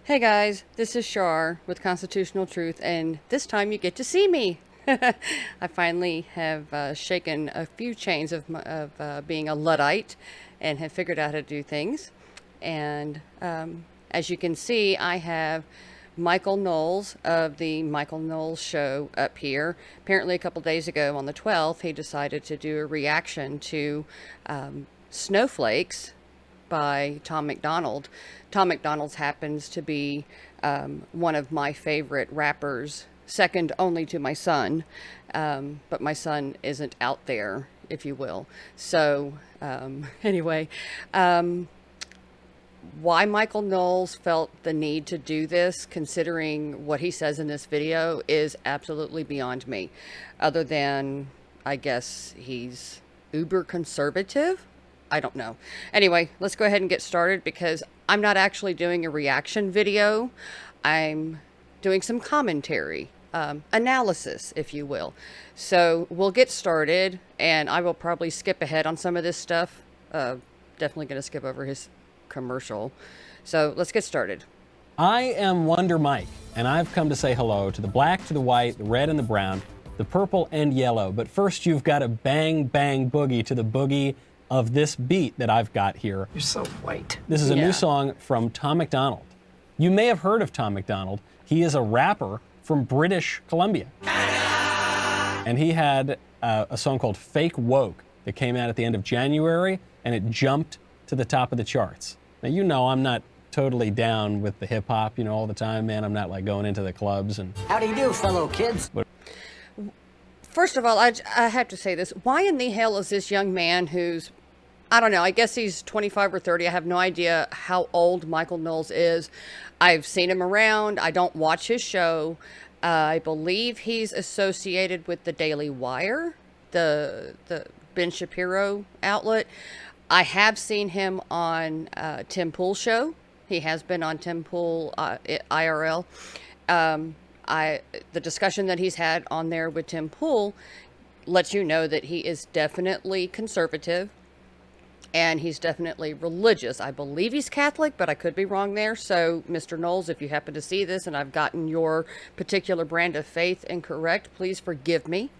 Hey guys, this is Shar with Constitutional Truth, and this time you get to see me. I finally have shaken a few chains of being a Luddite and have figured out how to do things. And as you can see, I have Michael Knowles of the Michael Knowles Show up here. Apparently a couple days ago on the 12th, he decided to do a reaction to Snowflakes by Tom MacDonald. Tom MacDonald happens to be one of my favorite rappers, second only to my son, but my son isn't out there, if you will. So anyway, why Michael Knowles felt the need to do this, considering what he says in this video, is absolutely beyond me. Other than, I guess, he's uber conservative? I don't know. Anyway, let's go ahead and get started because I'm not actually doing a reaction video. I'm doing some commentary, analysis, if you will. So we'll get started, and I will probably skip ahead on some of this stuff. Definitely going to skip over his commercial. So let's get started. I am Wonder Mike, and I've come to say hello to the black, to the white, the red and the brown, the purple and yellow. But first, you've got to bang, bang, boogie to the boogie of this beat that I've got here. You're so white. This is a new song from Tom MacDonald. You may have heard of Tom MacDonald. He is a rapper from British Columbia. And he had a song called Fake Woke that came out at the end of January, and it jumped to the top of the charts. Now, you know I'm not totally down with the hip hop, all the time, man. I'm not like going into the clubs and... How do you do, fellow kids? First of all, I have to say this. Why in the hell is this young man who's, I don't know, I guess he's 25 or 30. I have no idea how old Michael Knowles is. I've seen him around. I don't watch his show. I believe he's associated with the Daily Wire, the Ben Shapiro outlet. I have seen him on Tim Pool's show. He has been on Tim Pool IRL. The discussion that he's had on there with Tim Pool lets you know that he is definitely conservative and he's definitely religious. I believe he's Catholic, but I could be wrong there. So, Mr. Knowles, if you happen to see this and I've gotten your particular brand of faith incorrect, please forgive me.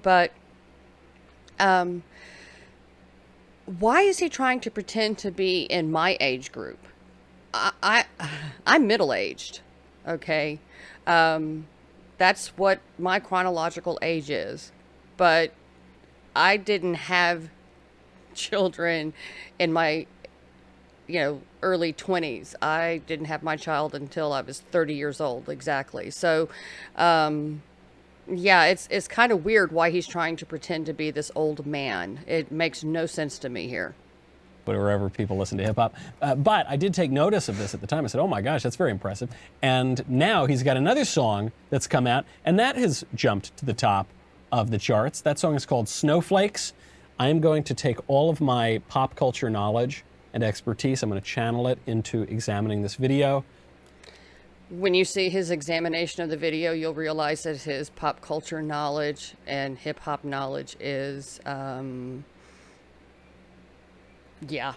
But why is he trying to pretend to be in my age group? I'm middle-aged, okay? That's what my chronological age is, but I didn't have children in my, early 20s. I didn't have my child until I was 30 years old, exactly. So, yeah, it's kind of weird why he's trying to pretend to be this old man. It makes no sense to me here. Wherever people listen to hip-hop. But I did take notice of this at the time. I said, oh my gosh, that's very impressive. And now he's got another song that's come out, and that has jumped to the top of the charts. That song is called Snowflakes. I am going to take all of my pop culture knowledge and expertise, I'm going to channel it into examining this video. When you see his examination of the video, you'll realize that his pop culture knowledge and hip-hop knowledge is... yeah.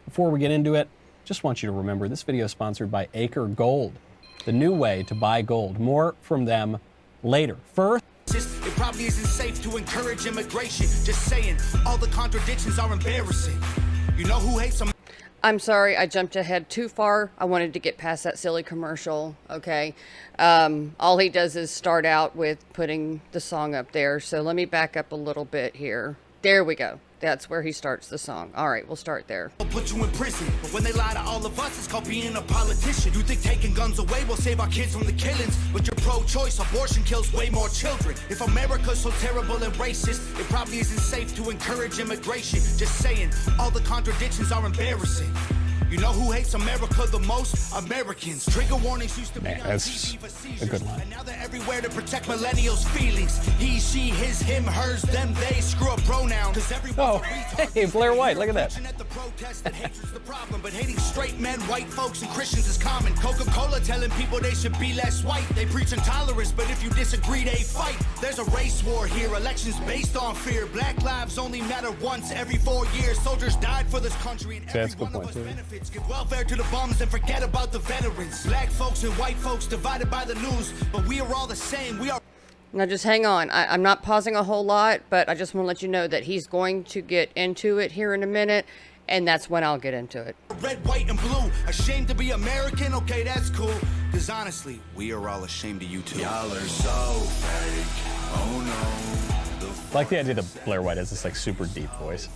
Before we get into it, just want you to remember this video is sponsored by Acre Gold, the new way to buy gold. More from them later. First, it probably isn't safe to encourage immigration. Just saying, all the contradictions are embarrassing. You know who hates them? I'm sorry, I jumped ahead too far. I wanted to get past that silly commercial, okay? All he does is start out with putting the song up there. So let me back up a little bit here. There we go. That's where he starts the song. All right, we'll start there. They'll put you in prison, but when they lie to all of us, it's called being a politician. You think taking guns away will save our kids from the killings, but you're pro-choice. Abortion kills way more children. If America's so terrible and racist, it probably isn't safe to encourage immigration. Just saying, all the contradictions are embarrassing. You know who hates America the most? Americans. Trigger warnings used to be on that's TV for a seizures, good line. and now they're everywhere to protect millennials' feelings. He, she, his, him, hers, them, they. Screw a pronoun. oh, hey, Blair White, look at that. At the protest that hatred's the problem, but hating straight men, white folks, and Christians is common. Coca-Cola telling people they should be less white. They preach intolerance, but if you disagree, they fight. There's a race war here. Elections based on fear. Black lives only matter once every 4 years. Soldiers died for this country, and That's every a good one of point, us too. benefits. Give welfare to the bums and forget about the veterans. Black folks and white folks divided by the news, but we are all the same. We are. Now just hang on. I'm not pausing a whole lot, but I just want to let you know that he's going to get into it here in a minute, and that's when I'll get into it. Red, white, and blue. Ashamed to be American? Okay, that's cool. Because honestly, we are all ashamed of you too. Y'all are so fake. Oh no. I like the idea that Blair White has this like super deep voice.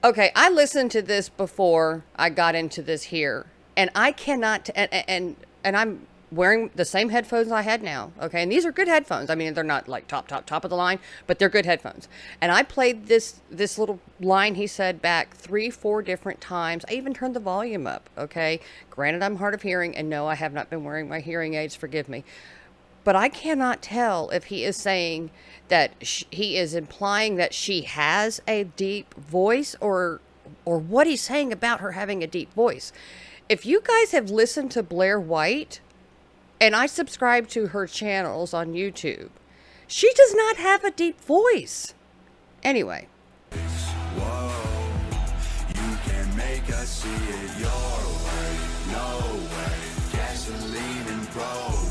Okay, I listened to this before I got into this here, and I cannot, and I'm wearing the same headphones I had now, okay? And these are good headphones. I mean, they're not like top of the line, but they're good headphones. And I played this little line he said back 3-4 different times. I even turned the volume up, okay? Granted, I'm hard of hearing, and no, I have not been wearing my hearing aids, forgive me. But I cannot tell if he is saying that he is implying that she has a deep voice or what he's saying about her having a deep voice. If you guys have listened to Blair White, and I subscribe to her channels on YouTube, she does not have a deep voice. Anyway. Whoa, you can make us see it your way. No way. Gasoline and propane.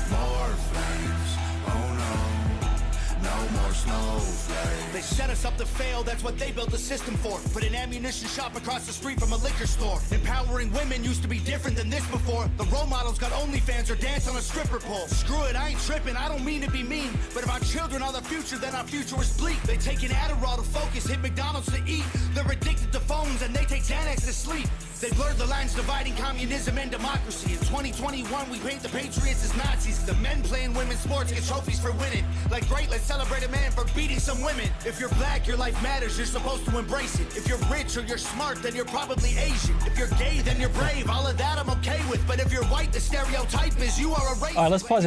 More flames. Oh no. No more snowflakes. They set us up to fail, that's what they built the system for. Put an ammunition shop across the street from a liquor store. Empowering women used to be different than this before. The role models got OnlyFans or dance on a stripper pole. Screw it, I ain't tripping, I don't mean to be mean. But if our children are the future, then our future is bleak. They take an Adderall to focus, hit McDonald's to eat. They're addicted to phones and they take Xanax to sleep. They blurred the lines dividing communism and democracy. In 2021, we paint the patriots as Nazis. The men playing women's sports get trophies for winning. Like, great, let's celebrate a man for beating some women. If you're black, your life matters, you're supposed to embrace it. If you're rich or you're smart, then you're probably Asian. If you're gay, then you're brave. All of that I'm okay with. But if you're white, the stereotype is you are a racist. All right, let's pause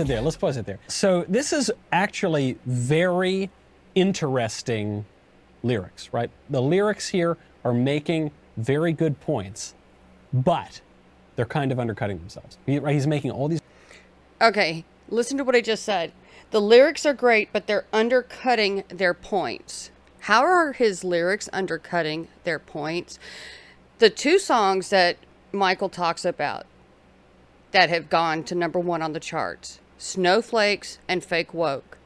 it there. So this is actually very interesting lyrics, right? The lyrics here are making very good points, but they're kind of undercutting themselves. He's making all these... Okay, listen to what I just said. The lyrics are great, but they're undercutting their points. How are his lyrics undercutting their points? The two songs that Michael talks about that have gone to #1 on the charts, Snowflakes and Fake Woke,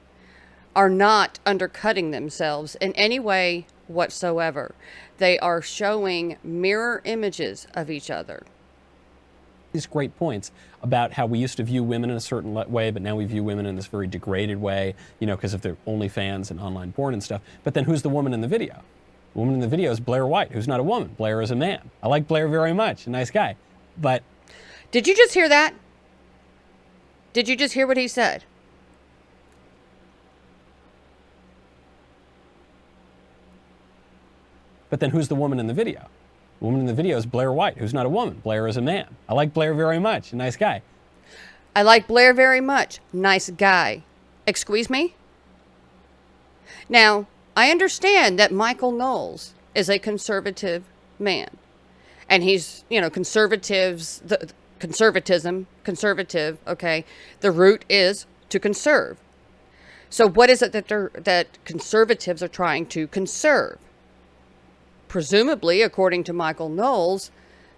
are not undercutting themselves in any way whatsoever. They are showing mirror images of each other. These great points about how we used to view women in a certain way, but now we view women in this very degraded way, you know, because of their OnlyFans and online porn and stuff. But then who's the woman in the video? The woman in the video is Blair White, who's not a woman. Blair is a man. I like Blair very much, a nice guy. But... Did you just hear that? Did you just hear what he said? But then who's the woman in the video? The woman in the video is Blair White, who's not a woman. Blair is a man. I like Blair very much, a nice guy. I like Blair very much. Nice guy. Excuse me? Now, I understand that Michael Knowles is a conservative man. And he's, you know, conservative, okay? The root is to conserve. So what is it that conservatives are trying to conserve? Presumably, according to Michael Knowles,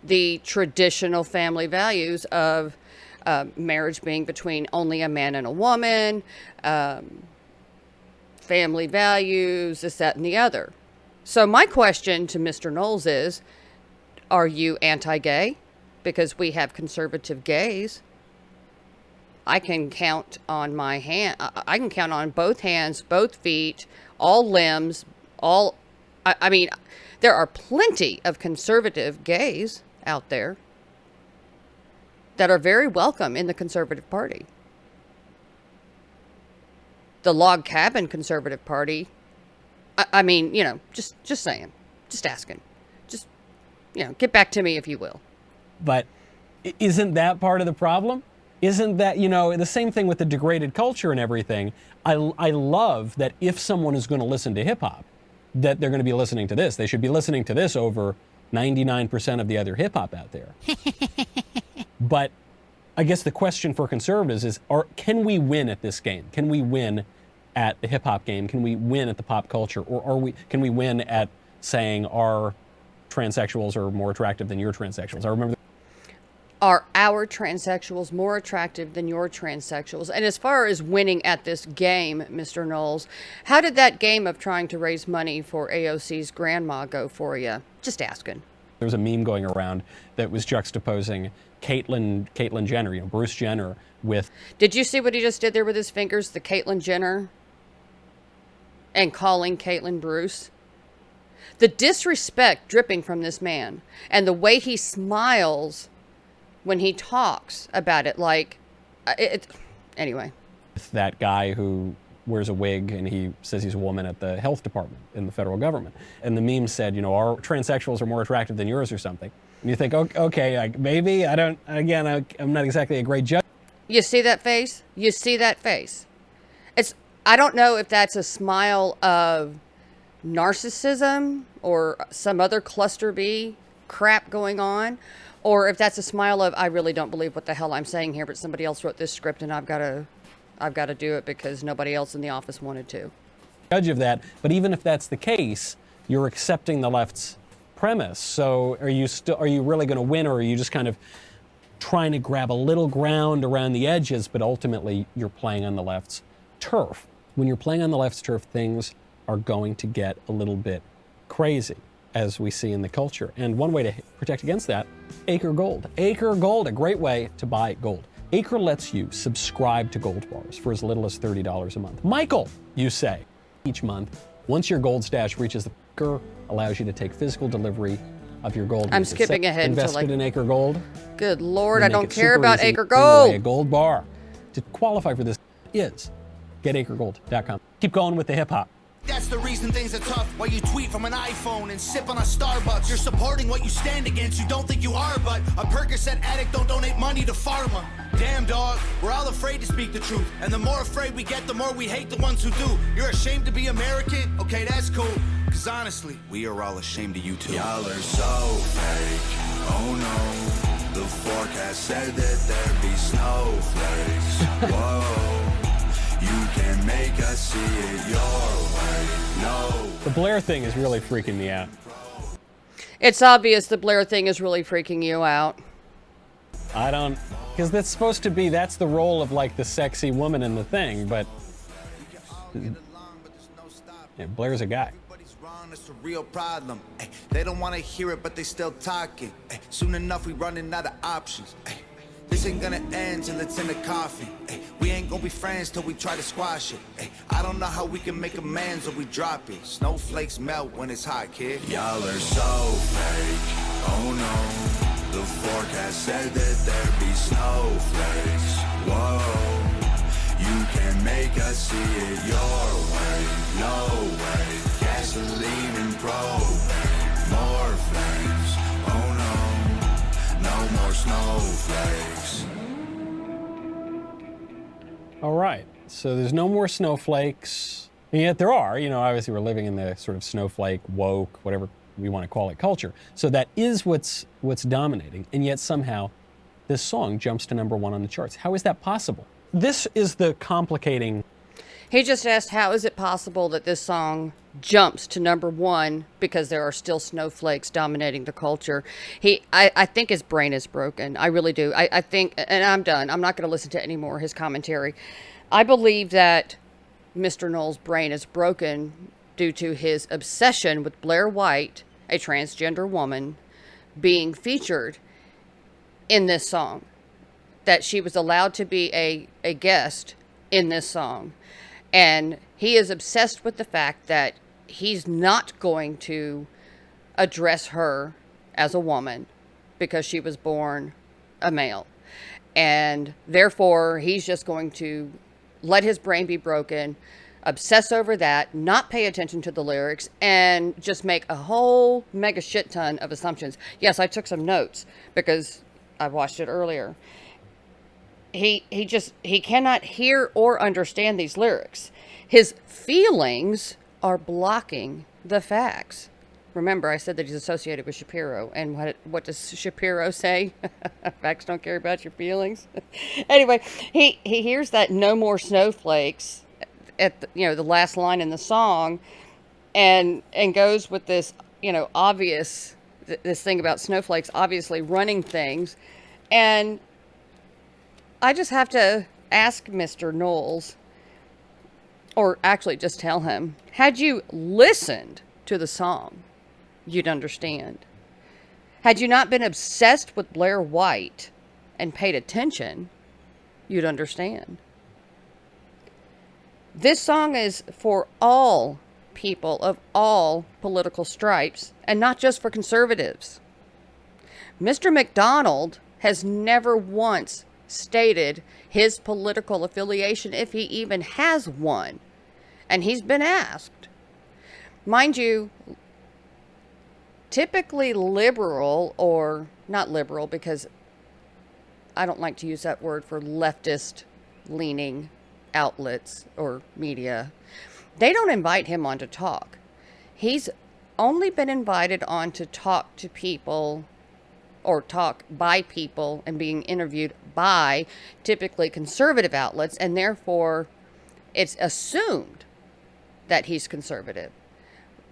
the traditional family values of marriage being between only a man and a woman, family values, this, that, and the other. So my question to Mr. Knowles is, are you anti-gay? Because we have conservative gays. I can count on my hand. I can count on both hands, both feet, all limbs, all. I mean, there are plenty of conservative gays out there that are very welcome in the Conservative Party. The Log Cabin Conservative Party, I mean, you know, just saying, just asking. Just, you know, get back to me if you will. But isn't that part of the problem? Isn't that, you know, the same thing with the degraded culture and everything? I love that if someone is going to listen to hip-hop, that they're going to be listening to this. They should be listening to this over 99% of the other hip-hop out there. But I guess the question for conservatives is, can we win at this game? Can we win at the hip-hop game? Can we win at the pop culture? Or can we win at saying our transsexuals are more attractive than your transsexuals. I remember. Are our transsexuals more attractive than your transsexuals? And as far as winning at this game, Mr. Knowles, how did that game of trying to raise money for AOC's grandma go for you? Just asking. There was a meme going around that was juxtaposing Caitlyn Jenner, Bruce Jenner, with. Did you see what he just did there with his fingers, the Caitlyn Jenner, and calling Caitlyn Bruce? The disrespect dripping from this man, and the way he smiles when he talks about it, like, anyway. That guy who wears a wig and he says he's a woman at the health department in the federal government. And the meme said, our transsexuals are more attractive than yours or something. And you think, okay, maybe, I'm not exactly a great judge. You see that face? You see that face? I don't know if that's a smile of narcissism or some other cluster B crap going on, or if that's a smile of, I really don't believe what the hell I'm saying here, but somebody else wrote this script and I've got to do it because nobody else in the office wanted to. Judge of that, but even if that's the case, you're accepting the left's premise. So are you really going to win, or are you just kind of trying to grab a little ground around the edges, but ultimately you're playing on the left's turf? When you're playing on the left's turf, things are going to get a little bit crazy, as we see in the culture. And one way to protect against that, Acre Gold. Acre Gold, a great way to buy gold. Acre lets you subscribe to gold bars for as little as $30 a month. Michael, you say, each month. Once your gold stash reaches the Acre, allows you to take physical delivery of your gold. I'm skipping ahead until invested in Acre Gold. Good Lord, I don't care about Acre Gold. A gold bar. To qualify for this is getacregold.com. Keep going with the hip hop. That's the reason things are tough. Why you tweet from an iPhone and sip on a Starbucks. You're supporting what you stand against. You don't think you are, but a Percocet addict don't donate money to pharma. Damn, dog, we're all afraid to speak the truth. And the more afraid we get, the more we hate the ones who do. You're ashamed to be American? Okay, that's cool. Cause honestly, we are all ashamed of you too. Y'all are so fake. Oh no. The forecast said that there'd be snowflakes. Whoa. You can make us see it your way. No. The Blair thing is really freaking me out. It's obvious the Blair thing is really freaking you out. Because that's supposed to be, that's the role of like the sexy woman in the thing, but Blair's a guy. It's a real problem. Ay, they don't want to hear it, but they still talking. Ay, soon enough, we running out of options. Ay, this ain't gonna end till it's in the coffin. Ay, we ain't gonna be friends till we try to squash it. Ay, I don't know how we can make amends or we drop it. Snowflakes melt when it's hot, kid. Y'all are so fake. Oh no. The forecast said that there'd be snowflakes. Whoa. You can make us see it your way. No way. Gasoline and propane. More flames. Oh no. No more snowflakes. All right. So there's no more snowflakes. And yet there are. Obviously we're living in the sort of snowflake, woke, whatever we want to call it, culture. So that is what's dominating. And yet somehow this song jumps to #1 on the charts. How is that possible? This is the complicating. He just asked, how is it possible that this song jumps to #1 because there are still snowflakes dominating the culture? I think his brain is broken. I really do. I think, and I'm done. I'm not going to listen to any more of his commentary. I believe that Mr. Knowles' brain is broken due to his obsession with Blair White, a transgender woman, being featured in this song. That she was allowed to be a guest in this song. And he is obsessed with the fact that he's not going to address her as a woman because she was born a male. And therefore, he's just going to let his brain be broken, obsess over that, not pay attention to the lyrics, and just make a whole mega shit ton of assumptions. Yes, I took some notes because I watched it earlier. He cannot hear or understand these lyrics. His feelings are blocking the facts. Remember, I said that he's associated with Shapiro. And what does Shapiro say? Facts don't care about your feelings. Anyway, he hears that no more snowflakes at the last line in the song, and goes with this obvious this thing about Snowflakes obviously running things. And I just have to ask Mr. Knowles, or actually just tell him, had you listened to the song, you'd understand. Had you not been obsessed with Blair White and paid attention, you'd understand. This song is for all people of all political stripes, and not just for conservatives. Mr. MacDonald has never once stated his political affiliation, if he even has one. And he's been asked. Mind you, typically liberal, or not liberal because I don't like to use that word for leftist leaning outlets or media, they don't invite him on to talk. He's only been invited on to talk to people, or talk by people and being interviewed by typically conservative outlets, and therefore it's assumed that he's conservative.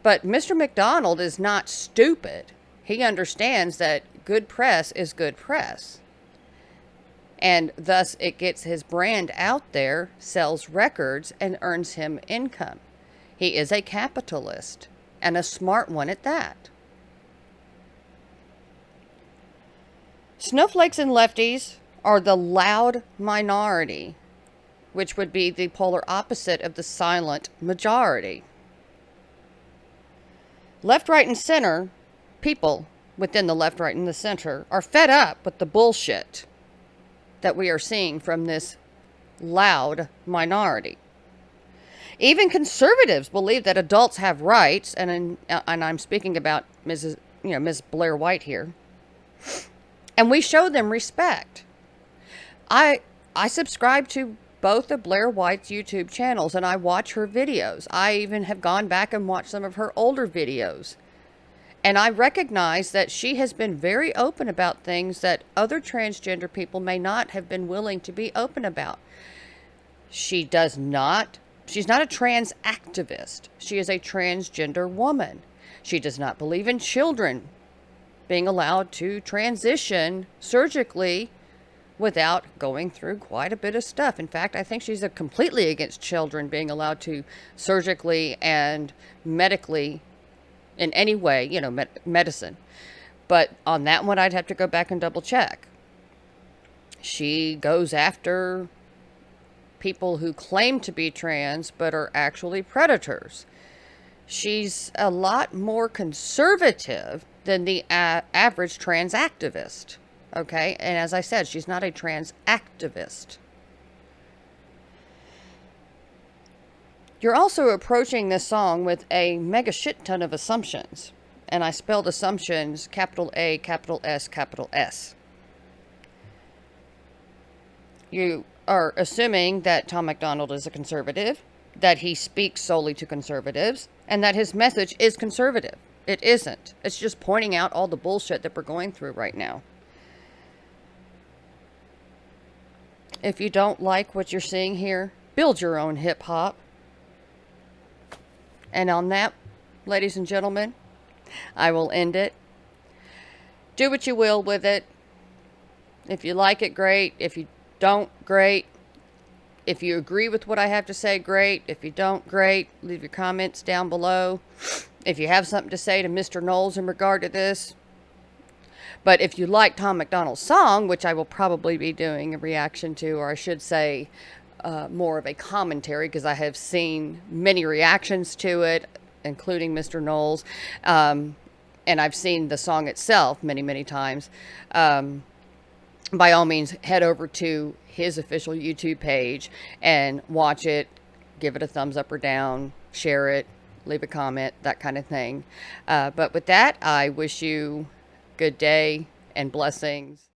But Mr. MacDonald is not stupid. He understands that good press is good press. And thus it gets his brand out there, sells records, and earns him income. He is a capitalist, and a smart one at that. Snowflakes and lefties are the loud minority, which would be the polar opposite of the silent majority. Left, right, and center, people within the left, right, and the center are fed up with the bullshit that we are seeing from this loud minority. Even conservatives believe that adults have rights, and I'm speaking about Ms. Blair White here. And we show them respect. I subscribe to both of Blair White's YouTube channels, and I watch her videos. I even have gone back and watched some of her older videos. And I recognize that she has been very open about things that other transgender people may not have been willing to be open about. She's not a trans activist. She is a transgender woman. She does not believe in children being allowed to transition surgically without going through quite a bit of stuff. In fact, I think she's completely against children being allowed to surgically and medically in any way, medicine. But on that one, I'd have to go back and double check. She goes after people who claim to be trans but are actually predators. She's a lot more conservative than the average trans activist. Okay? And as I said, she's not a trans activist. You're also approaching this song with a mega shit ton of assumptions. And I spelled assumptions capital A, capital S, capital S. You are assuming that Tom MacDonald is a conservative, that he speaks solely to conservatives, and that his message is conservative. It isn't. It's just pointing out all the bullshit that we're going through right now. If you don't like what you're seeing here, build your own hip-hop. And on that, ladies and gentlemen, I will end it. Do what you will with it. If you like it, great. If you don't, great. If you agree with what I have to say, great. If you don't, great. Leave your comments down below. If you have something to say to Mr. Knowles in regard to this. But if you like Tom MacDonald's song, which I will probably be doing a reaction to, or I should say more of a commentary, because I have seen many reactions to it, including Mr. Knowles, and I've seen the song itself many, many times. By all means, head over to his official YouTube page and watch it, give it a thumbs up or down, share it, leave a comment, that kind of thing. But with that, I wish you good day and blessings.